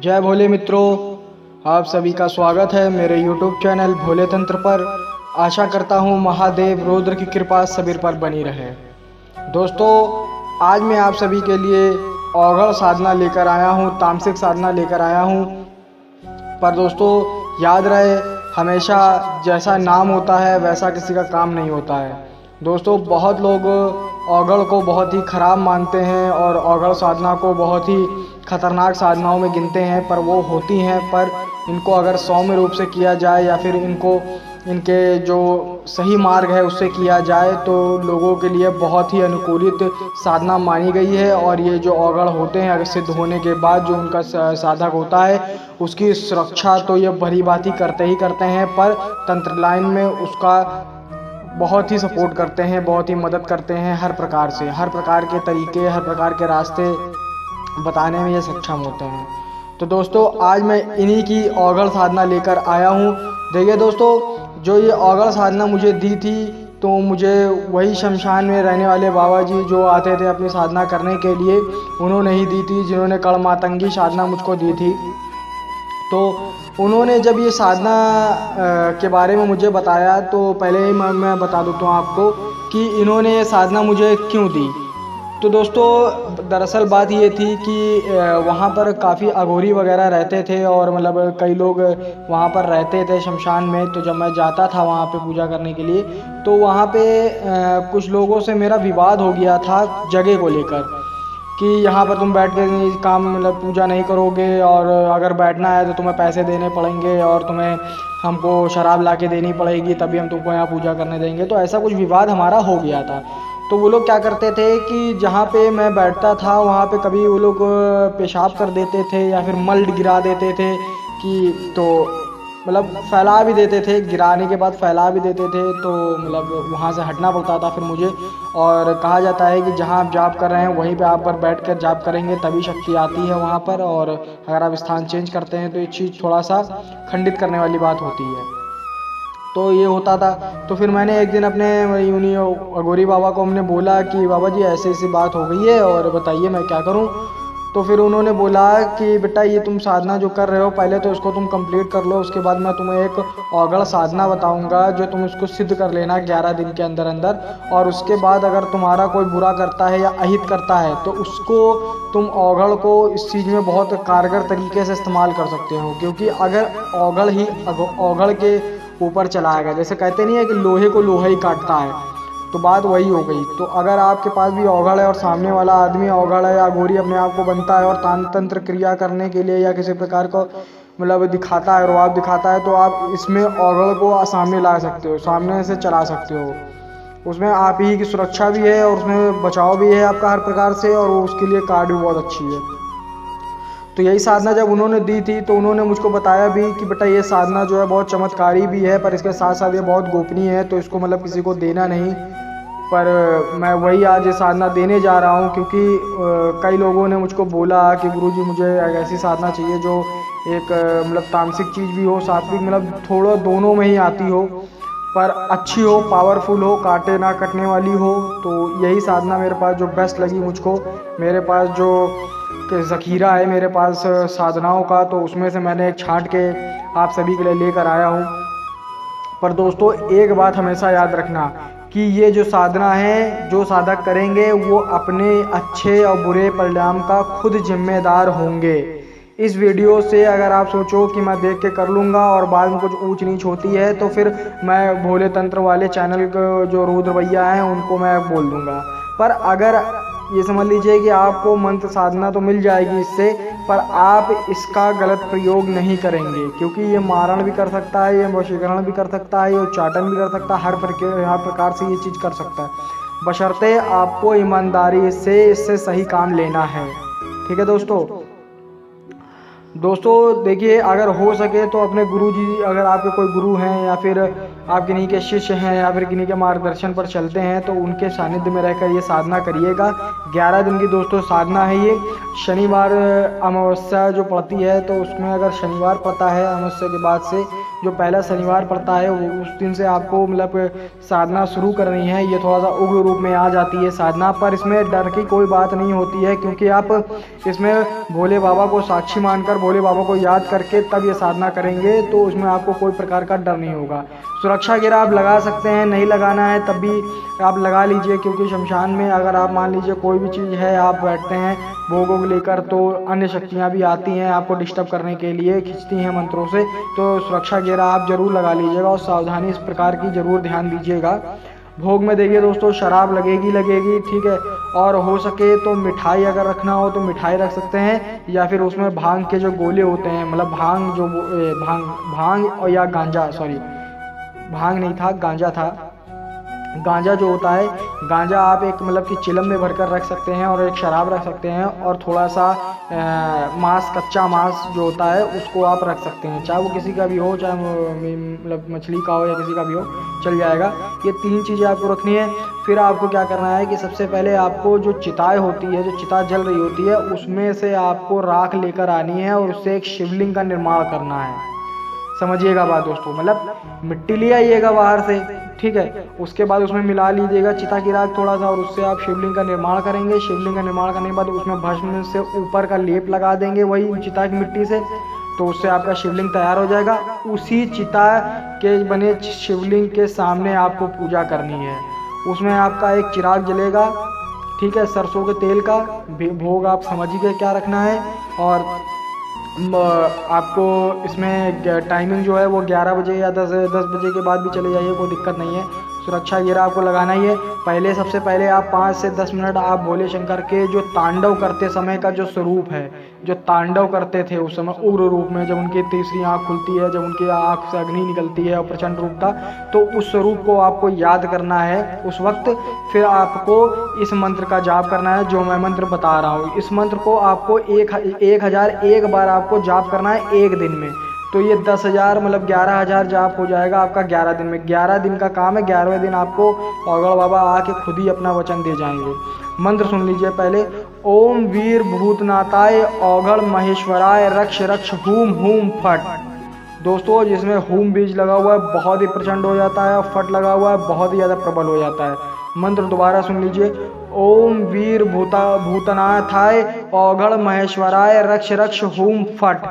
जय भोले मित्रों, आप सभी का स्वागत है मेरे YouTube चैनल भोले तंत्र पर। आशा करता हूँ महादेव रुद्र की कृपा सभी पर बनी रहे। दोस्तों, आज मैं आप सभी के लिए अवगढ़ साधना लेकर आया हूँ, तामसिक साधना लेकर आया हूँ। पर दोस्तों याद रहे, हमेशा जैसा नाम होता है वैसा किसी का काम नहीं होता है। दोस्तों, बहुत लोग अवगढ़ को बहुत ही ख़राब मानते हैं और अवगढ़ साधना को बहुत ही खतरनाक साधनाओं में गिनते हैं, पर वो होती हैं। पर इनको अगर सौम्य रूप से किया जाए या फिर इनके जो सही मार्ग है उससे किया जाए तो लोगों के लिए बहुत ही अनुकूलित साधना मानी गई है। और ये जो अवगढ़ होते हैं, अगर सिद्ध होने के बाद जो उनका साधक होता है उसकी सुरक्षा तो ये भली भांति करते ही करते हैं, पर तंत्र लाइन में उसका बहुत ही सपोर्ट करते हैं, बहुत ही मदद करते हैं। हर प्रकार से, हर प्रकार के तरीके, हर प्रकार के रास्ते बताने में ये सक्षम होते हैं। तो दोस्तों, आज मैं इन्हीं की अवगढ़ साधना लेकर आया हूँ। देखिए दोस्तों, जो ये अवगढ़ साधना मुझे दी थी तो मुझे वही शमशान में रहने वाले बाबा जी जो आते थे अपनी साधना करने के लिए, उन्होंने ही दी थी, जिन्होंने कड़मातंगी साधना मुझको दी थी। तो उन्होंने जब ये साधना के बारे में मुझे बताया तो पहले ही मैं बता देता हूँ आपको कि इन्होंने ये साधना मुझे क्यों दी। तो दोस्तों, दरअसल बात ये थी कि वहाँ पर काफ़ी अघोरी वगैरह रहते थे और मतलब कई लोग वहाँ पर रहते थे शमशान में। तो जब मैं जाता था वहाँ पे पूजा करने के लिए तो वहाँ पे कुछ लोगों से मेरा विवाद हो गया था जगह को लेकर कि यहाँ पर तुम बैठ के काम मतलब पूजा नहीं करोगे और अगर बैठना है तो तुम्हें पैसे देने पड़ेंगे और तुम्हें हमको शराब ला के देनी पड़ेगी तभी हम तुमको यहाँ पूजा करने देंगे। तो ऐसा कुछ विवाद हमारा हो गया था। तो वो लोग क्या करते थे कि जहाँ पे मैं बैठता था वहाँ पे कभी वो लोग पेशाब कर देते थे या फिर मल गिरा देते थे कि तो मतलब फैला भी देते थे, गिराने के बाद फैला भी देते थे। तो मतलब वहाँ से हटना पड़ता था फिर मुझे। और कहा जाता है कि जहाँ आप जाप कर रहे हैं वहीं पे आप पर बैठकर जाप करेंगे तभी शक्ति आती है वहाँ पर, और अगर आप स्थान चेंज करते हैं तो ये चीज़ थोड़ा सा खंडित करने वाली बात होती है। तो ये होता था। तो फिर मैंने एक दिन अपने उन्हीं अघोरी बाबा को हमने बोला कि बाबा जी ऐसी ऐसी बात हो गई है और बताइए मैं क्या करूं। तो फिर उन्होंने बोला कि बेटा ये तुम साधना जो कर रहे हो पहले तो इसको तुम कंप्लीट कर लो, उसके बाद मैं तुम्हें एक अवगढ़ साधना बताऊंगा जो तुम इसको सिद्ध कर लेना 11 दिन के अंदर अंदर। और उसके बाद अगर तुम्हारा कोई बुरा करता है या अहित करता है तो उसको तुम अवगढ़ को इस चीज़ में बहुत कारगर तरीके से इस्तेमाल कर सकते हो। क्योंकि अगर अवगढ़ के ऊपर चलाएगा, जैसे कहते नहीं है कि लोहे को लोहा ही काटता है, तो बात वही हो गई। तो अगर आपके पास भी अवगढ़ है और सामने वाला आदमी अवगढ़ है या अघोरी अपने आप को बनता है और तंत्र क्रिया करने के लिए या किसी प्रकार को मतलब दिखाता है, रुआब दिखाता है, तो आप इसमें अवगढ़ को सामने ला सकते हो, सामने से चला सकते हो। उसमें आप ही की सुरक्षा भी है और उसमें बचाव भी है आपका हर प्रकार से, और उसके लिए कार्ड भी बहुत अच्छी है। तो यही साधना जब उन्होंने दी थी तो उन्होंने मुझको बताया भी कि बेटा ये साधना जो है बहुत चमत्कारी भी है, पर इसके साथ साथ ये बहुत गोपनीय है, तो इसको मतलब किसी को देना नहीं। पर मैं वही आज ये साधना देने जा रहा हूँ क्योंकि कई लोगों ने मुझको बोला कि गुरुजी मुझे ऐसी साधना चाहिए जो एक मतलब तामसिक चीज़ भी हो, सात्विक मतलब थोड़ा दोनों में ही आती हो, पर अच्छी हो, पावरफुल हो, काटे ना कटने वाली हो। तो यही साधना मेरे पास जो बेस्ट लगी मुझको, मेरे पास जो ज़ख़ीरा है मेरे पास साधनाओं का, तो उसमें से मैंने एक छांट के आप सभी के लिए लेकर आया हूँ। पर दोस्तों, एक बात हमेशा याद रखना कि ये जो साधना है जो साधक करेंगे वो अपने अच्छे और बुरे परिणाम का खुद जिम्मेदार होंगे। इस वीडियो से अगर आप सोचो कि मैं देख के कर लूँगा और बाद में कुछ ऊंच नीच होती है तो फिर मैं भोले तंत्र वाले चैनल को जो रुद्र भैया हैं उनको मैं बोल दूँगा। पर अगर ये समझ लीजिए कि आपको मंत्र साधना तो मिल जाएगी इससे, पर आप इसका गलत प्रयोग नहीं करेंगे, क्योंकि ये मारण भी कर सकता है, ये वशीकरण भी कर सकता है, ये उच्चाटन भी कर सकता है, हर प्रकार से ये चीज़ कर सकता है, बशर्ते आपको ईमानदारी से इससे सही काम लेना है। ठीक है दोस्तों देखिए, अगर हो सके तो अपने गुरुजी, अगर आपके कोई गुरु हैं या फिर आप किन्हीं के शिष्य हैं या फिर किन्हीं के मार्गदर्शन पर चलते हैं तो उनके सानिध्य में रहकर ये साधना करिएगा। 11 दिन की दोस्तों साधना है ये। शनिवार अमावस्या जो पड़ती है तो उसमें अगर शनिवार पड़ता है अमावस्या के बाद से जो पहला शनिवार पड़ता है उस दिन से आपको मतलब साधना शुरू करनी है। ये थोड़ा सा उग्र रूप में आ जाती है साधना, पर इसमें डर की कोई बात नहीं होती है, क्योंकि आप इसमें भोले बाबा को साक्षी मानकर भोले बाबा को याद करके तब ये साधना करेंगे तो उसमें आपको कोई प्रकार का डर नहीं होगा। सुरक्षा घेरा आप लगा सकते हैं, नहीं लगाना है तब भी आप लगा लीजिए, क्योंकि शमशान में अगर आप मान लीजिए कोई भी चीज़ है आप बैठते हैं भोग वोग लेकर तो अन्य शक्तियाँ भी आती हैं आपको डिस्टर्ब करने के लिए, खींचती हैं मंत्रों से, तो सुरक्षा घेरा आप जरूर लगा लीजिएगा और सावधानी इस प्रकार की जरूर ध्यान दीजिएगा। भोग में देखिए दोस्तों शराब लगेगी, ठीक है, और हो सके तो मिठाई अगर रखना हो तो मिठाई रख सकते हैं, या फिर उसमें भांग के जो गोले होते हैं, मतलब भांग और या गांजा, सॉरी भांग नहीं था गांजा था, गांजा जो होता है, गांजा आप एक मतलब कि चिलम में भरकर रख सकते हैं और एक शराब रख सकते हैं और थोड़ा सा मांस, कच्चा मांस जो होता है उसको आप रख सकते हैं, चाहे वो किसी का भी हो, चाहे मतलब मछली का हो या किसी का भी हो चल जाएगा। ये 3 चीज़ें आपको रखनी है। फिर आपको क्या करना है कि सबसे पहले आपको जो चिताएँ होती है, जो चिता जल रही होती है, उसमें से आपको राख लेकर आनी है और उससे एक शिवलिंग का निर्माण करना है। समझिएगा बात दोस्तों, मतलब मिट्टी ले आइएगा बाहर से, ठीक है, उसके बाद उसमें मिला लीजिएगा चिता की राख थोड़ा सा और उससे आप शिवलिंग का निर्माण करेंगे। शिवलिंग का निर्माण करने के बाद उसमें भस्म से ऊपर का लेप लगा देंगे वही चिता की मिट्टी से, तो उससे आपका शिवलिंग तैयार हो जाएगा। उसी चिता के बने शिवलिंग के सामने आपको पूजा करनी है। उसमें आपका एक चिराग जलेगा, ठीक है, सरसों के तेल का। भोग आप समझिए क्या रखना है, और आपको इसमें टाइमिंग जो है वो 11 बजे या 10 बजे के बाद भी चले जाइए, कोई दिक्कत नहीं है। सुरक्षा घेरा आपको लगाना ही है। सबसे पहले आप 5 से 10 मिनट आप भोले शंकर के जो तांडव करते समय का जो स्वरूप है, जो तांडव करते थे उस समय उग्र रूप में, जब उनकी तीसरी आँख खुलती है, जब उनकी आँख से अग्नि निकलती है और प्रचंड रूप था, तो उस स्वरूप को आपको याद करना है उस वक्त। फिर आपको इस मंत्र का जाप करना है जो मैं मंत्र बता रहा हूँ। इस मंत्र को आपको 1001 बार आपको जाप करना है एक दिन में, तो ये 10,000 मतलब 11,000 जाप हो जाएगा आपका 11 दिन में। 11 दिन का काम है, 11वें दिन आपको औगड़ बाबा आके खुद ही अपना वचन दे जाएंगे। मंत्र सुन लीजिए पहले। ओम वीर भूतनाथाय औगड़ महेश्वराय रक्ष रक्ष हूम हूम फट। दोस्तों जिसमें हूम बीज लगा हुआ है बहुत ही प्रचंड हो जाता है, और फट लगा हुआ है बहुत ही ज़्यादा प्रबल हो जाता है। मंत्र दोबारा सुन लीजिए। ओम वीर भूतनाथाय औगड़ महेश्वराय रक्ष रक्ष हूम फट।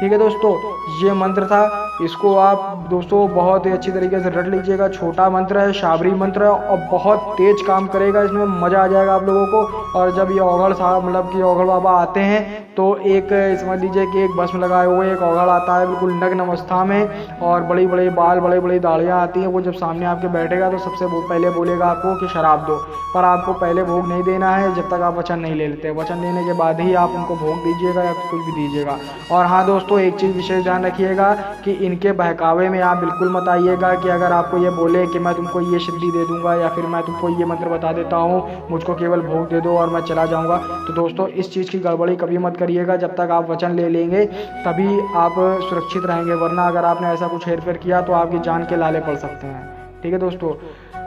ठीक है दोस्तों, ये मंत्र था। इसको आप दोस्तों बहुत ही अच्छी तरीके से रट लीजिएगा। छोटा मंत्र है, शाबरी मंत्र है और बहुत तेज काम करेगा, इसमें मज़ा आ जाएगा आप लोगों को। और जब ये औगड़ साहब मतलब कि औगड़ बाबा आते हैं तो एक समझ लीजिए कि एक भस्म लगाए हुए एक औगड़ आता है बिल्कुल नग्न अवस्था में, और बड़ी बड़ी बाल, बड़ी बड़ी दाढ़ियाँ आती हैं। वो जब सामने आपके बैठेगा तो सबसे पहले बोलेगा आपको कि शराब दो, पर आपको पहले भोग नहीं देना है जब तक आप वचन नहीं ले लेते। वचन लेने के बाद ही आप उनको भोग दीजिएगा या कुछ भी दीजिएगा। और हाँ दोस्तों, एक चीज़ विशेष ध्यान रखिएगा कि इनके बहकावे में आप बिल्कुल मत आइएगा कि अगर आपको ये बोले कि मैं तुमको ये सिद्धि दे दूंगा या फिर मैं तुमको ये मंत्र बता देता हूँ, मुझको केवल भोग दे दो और मैं चला जाऊँगा। तो दोस्तों इस चीज़ की गड़बड़ी कभी मत करिएगा। जब तक आप वचन ले लेंगे तभी आप सुरक्षित रहेंगे, वरना अगर आपने ऐसा कुछ हेरफेर किया तो आपकी जान के लाले पड़ सकते हैं। ठीक है दोस्तों,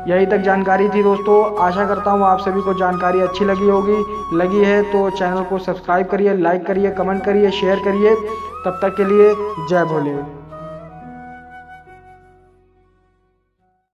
यही तक जानकारी थी दोस्तों। आशा करता हूँ आप सभी को जानकारी अच्छी लगी है तो चैनल को सब्सक्राइब करिए, लाइक करिए, कमेंट करिए, शेयर करिए। तब तक के लिए जय भोले।